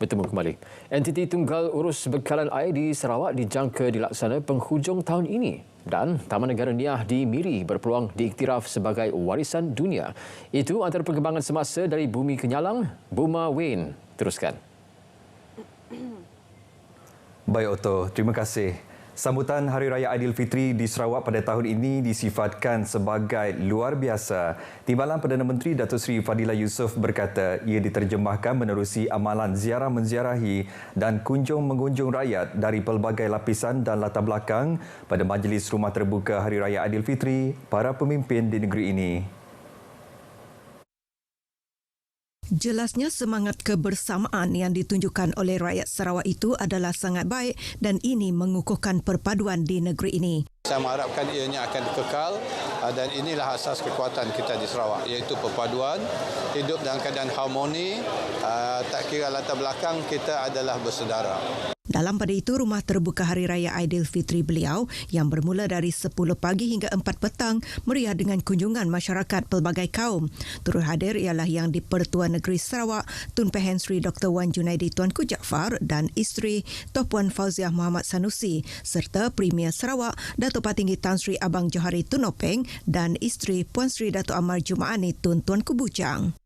bertemu kembali. Entiti tunggal urus bekalan air di Sarawak dijangka dilaksana penghujung tahun ini dan Taman Negara Niah di Miri berpeluang diiktiraf sebagai warisan dunia. Itu antara perkembangan semasa dari Bumi Kenyalang. Buma Wayne teruskan. Baik Otto, terima kasih. Sambutan Hari Raya Aidilfitri di Sarawak pada tahun ini disifatkan sebagai luar biasa. Timbalan Perdana Menteri Datuk Seri Fadilah Yusof berkata ia diterjemahkan menerusi amalan ziarah menziarahi dan kunjung mengunjung rakyat dari pelbagai lapisan dan latar belakang pada majlis rumah terbuka Hari Raya Aidilfitri para pemimpin di negeri ini. Jelasnya semangat kebersamaan yang ditunjukkan oleh rakyat Sarawak itu adalah sangat baik dan ini mengukuhkan perpaduan di negeri ini. Saya mengharapkan ianya akan kekal dan inilah asas kekuatan kita di Sarawak, iaitu perpaduan, hidup dalam keadaan harmoni, tak kira latar belakang kita adalah bersaudara. Dalam pada itu, rumah terbuka Hari Raya Aidilfitri beliau yang bermula dari 10 pagi hingga 4 petang meriah dengan kunjungan masyarakat pelbagai kaum. Turut hadir ialah Yang di-Pertua Negeri Sarawak, Tun Pehen Sri Dr. Wan Junaidi Tuanku Jaafar dan isteri Tok Puan Fauziah Muhammad Sanusi serta Premier Sarawak Datuk Patinggi Tan Sri Abang Johari Tun Openg dan isteri Puan Sri Datuk Amar Jumaani Tun Tuanku Bujang.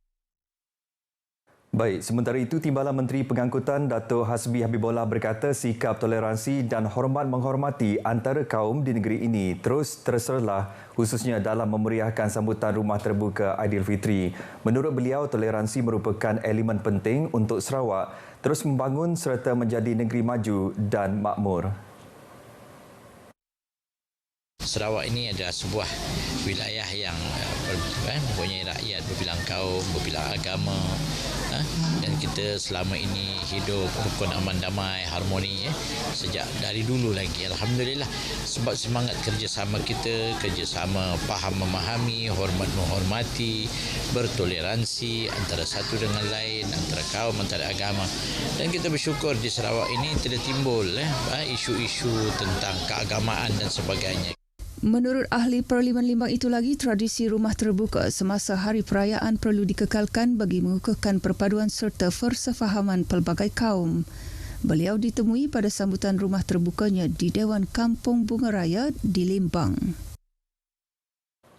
Baik, sementara itu Timbalan Menteri Pengangkutan Datuk Hasbi Habibullah berkata sikap toleransi dan hormat menghormati antara kaum di negeri ini terus terserlah khususnya dalam memeriahkan sambutan rumah terbuka Aidilfitri. Menurut beliau, toleransi merupakan elemen penting untuk Sarawak terus membangun serta menjadi negeri maju dan makmur. Sarawak ini adalah sebuah wilayah yang mempunyai rakyat berbilang kaum, berbilang agama, dan kita selama ini hidup rukun, aman, damai, harmoni sejak dari dulu lagi. Alhamdulillah, sebab semangat kerjasama kita, kerjasama faham memahami, hormat menghormati, bertoleransi antara satu dengan lain, antara kaum, antara agama. Dan kita bersyukur di Sarawak ini tidak timbul isu-isu tentang keagamaan dan sebagainya. Menurut ahli Parlimen Limbang itu lagi, tradisi rumah terbuka semasa hari perayaan perlu dikekalkan bagi mengukuhkan perpaduan serta persefahaman pelbagai kaum. Beliau ditemui pada sambutan rumah terbukanya di Dewan Kampung Bunga Raya di Limbang.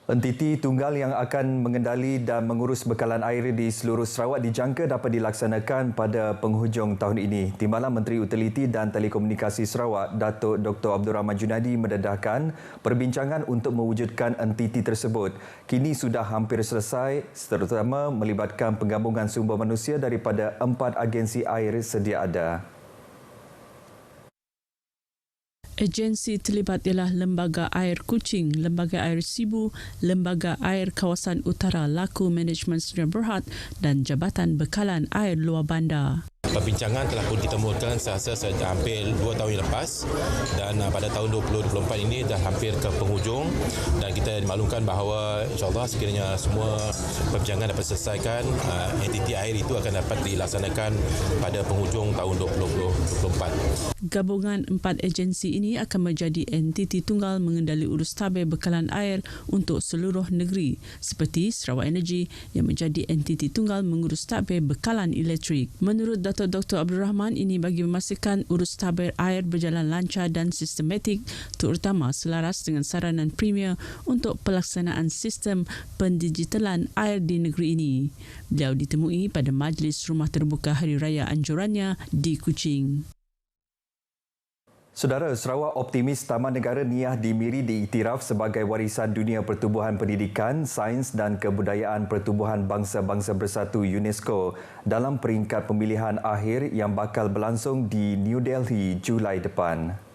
Entiti tunggal yang akan mengendali dan mengurus bekalan air di seluruh Sarawak dijangka dapat dilaksanakan pada penghujung tahun ini. Timbalan Menteri Utiliti dan Telekomunikasi Sarawak, Datuk Dr. Abdul Rahman Junadi mendedahkan perbincangan untuk mewujudkan entiti tersebut kini sudah hampir selesai, terutama melibatkan penggabungan sumber manusia daripada 4 agensi air sedia ada. Agensi terlibat ialah Lembaga Air Kuching, Lembaga Air Sibu, Lembaga Air Kawasan Utara Laku Management Sdn Bhd dan Jabatan Bekalan Air Luar Bandar. Perbincangan telah pun ditemukan saya hampir 2 tahun yang lepas dan pada tahun 2024 ini dah hampir ke penghujung dan kita dimaklumkan bahawa insyaAllah sekiranya semua perbincangan dapat selesaikan, entiti air itu akan dapat dilaksanakan pada penghujung tahun 2024. Gabungan 4 agensi ini akan menjadi entiti tunggal mengendali urus tabir bekalan air untuk seluruh negeri seperti Sarawak Energy yang menjadi entiti tunggal mengurus tabir bekalan elektrik. Menurut Datuk Dr. Abdul Rahman, ini bagi memastikan urus tabir air berjalan lancar dan sistematik terutama selaras dengan saranan Premier untuk pelaksanaan sistem pendigitalan air di negeri ini. Beliau ditemui pada majlis rumah terbuka Hari Raya anjurannya di Kuching. Saudara, Sarawak optimis Taman Negara Niah di Miri diiktiraf sebagai warisan dunia pertubuhan pendidikan, sains dan kebudayaan pertubuhan bangsa-bangsa bersatu UNESCO dalam peringkat pemilihan akhir yang bakal berlangsung di New Delhi Julai depan.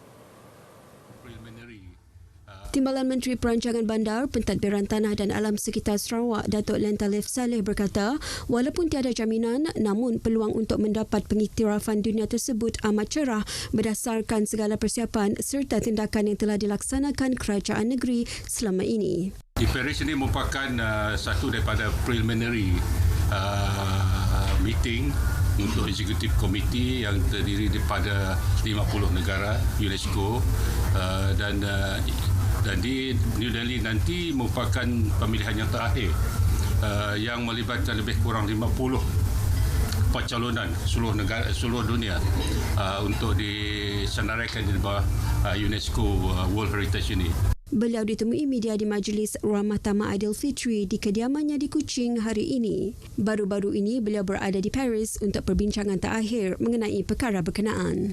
Timbalan Menteri Perancangan Bandar, Pentadbiran Tanah dan Alam Sekitar Sarawak, Datuk Len Talif Saleh berkata, walaupun tiada jaminan, namun peluang untuk mendapat pengiktirafan dunia tersebut amat cerah berdasarkan segala persiapan serta tindakan yang telah dilaksanakan kerajaan negeri selama ini. Declaration ini merupakan satu daripada preliminary meeting untuk Executive Committee yang terdiri daripada 50 negara UNESCO dan di New Delhi nanti merupakan pemilihan yang terakhir yang melibatkan lebih kurang 50 pencalonan seluruh dunia untuk disenaraikan di bawah UNESCO World Heritage ini. Beliau ditemui media di Majlis Ramah Tamak Aidilfitri di kediamannya di Kuching hari ini. Baru-baru ini beliau berada di Paris untuk perbincangan terakhir mengenai perkara berkenaan.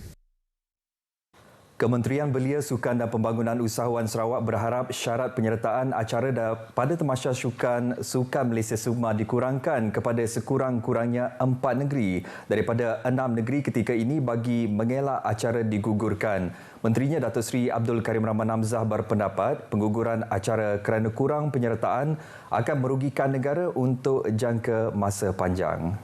Kementerian Belia, Sukan dan Pembangunan Usahawan Sarawak berharap syarat penyertaan acara pada Tamasya Sukan Malaysia Sukma dikurangkan kepada sekurang-kurangnya 4 negeri daripada 6 negeri ketika ini bagi mengelak acara digugurkan. Menterinya Datuk Seri Abdul Karim Rahman Hamzah berpendapat pengguguran acara kerana kurang penyertaan akan merugikan negara untuk jangka masa panjang.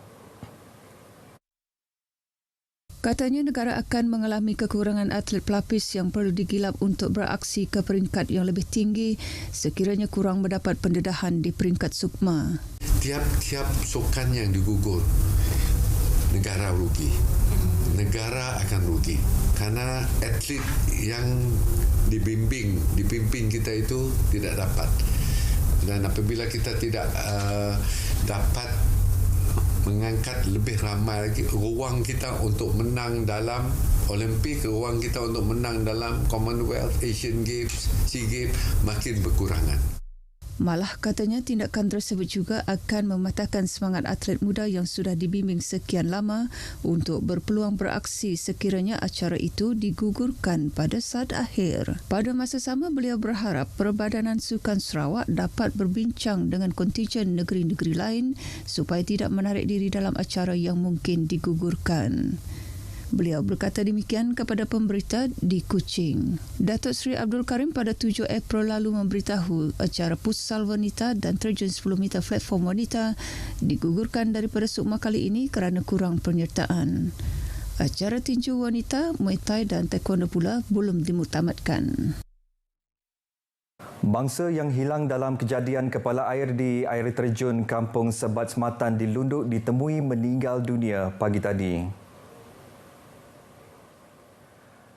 Katanya negara akan mengalami kekurangan atlet pelapis yang perlu digilap untuk beraksi ke peringkat yang lebih tinggi sekiranya kurang mendapat pendedahan di peringkat Sukma. Tiap-tiap sukan yang digugur, negara rugi. Negara akan rugi kerana atlet yang dipimpin kita itu tidak dapat. Dan apabila kita tidak dapat mengangkat lebih ramai lagi ruang kita untuk menang dalam Olimpik, ruang kita untuk menang dalam Commonwealth, Asian Games, SEA Games makin berkurangan. Malah katanya tindakan tersebut juga akan mematahkan semangat atlet muda yang sudah dibimbing sekian lama untuk berpeluang beraksi sekiranya acara itu digugurkan pada saat akhir. Pada masa sama, beliau berharap Perbadanan Sukan Sarawak dapat berbincang dengan kontijen negeri-negeri lain supaya tidak menarik diri dalam acara yang mungkin digugurkan. Beliau berkata demikian kepada pemberita di Kuching. Datuk Seri Abdul Karim pada 7 April lalu memberitahu acara Futsal Wanita dan Terjun 10 meter platform wanita digugurkan daripada Sukma kali ini kerana kurang penyertaan. Acara tinju wanita, Muay Thai dan Taekwondo pula belum dimuktamadkan. Bangsa yang hilang dalam kejadian kepala air di air terjun Kampung Sebat Sematan di Lunduk ditemui meninggal dunia pagi tadi.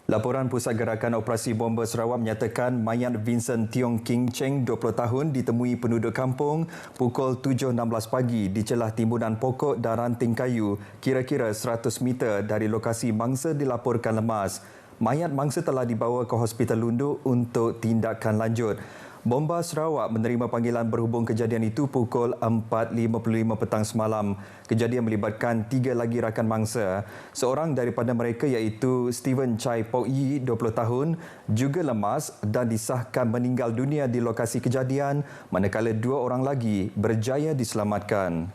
Laporan Pusat Gerakan Operasi Bomba Sarawak menyatakan mayat Vincent Tiong King Cheng, 20 tahun, ditemui penduduk kampung pukul 7.16 pagi di celah timbunan pokok dan ranting kayu kira-kira 100 meter dari lokasi mangsa dilaporkan lemas. Mayat mangsa telah dibawa ke Hospital Lunduk untuk tindakan lanjut. Bomba Sarawak menerima panggilan berhubung kejadian itu pukul 4.55 petang semalam. Kejadian melibatkan 3 lagi rakan mangsa. Seorang daripada mereka iaitu Steven Chai Pok Yi, 20 tahun, juga lemas dan disahkan meninggal dunia di lokasi kejadian, manakala 2 orang lagi berjaya diselamatkan.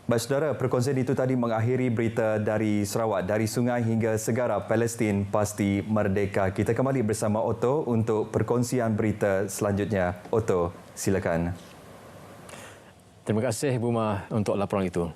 Baik saudara, perkongsian itu tadi mengakhiri berita dari Sarawak. Dari sungai hingga segara, Palestin pasti merdeka. Kita kembali bersama Otto untuk perkongsian berita selanjutnya. Otto, silakan. Terima kasih Buma untuk laporan itu.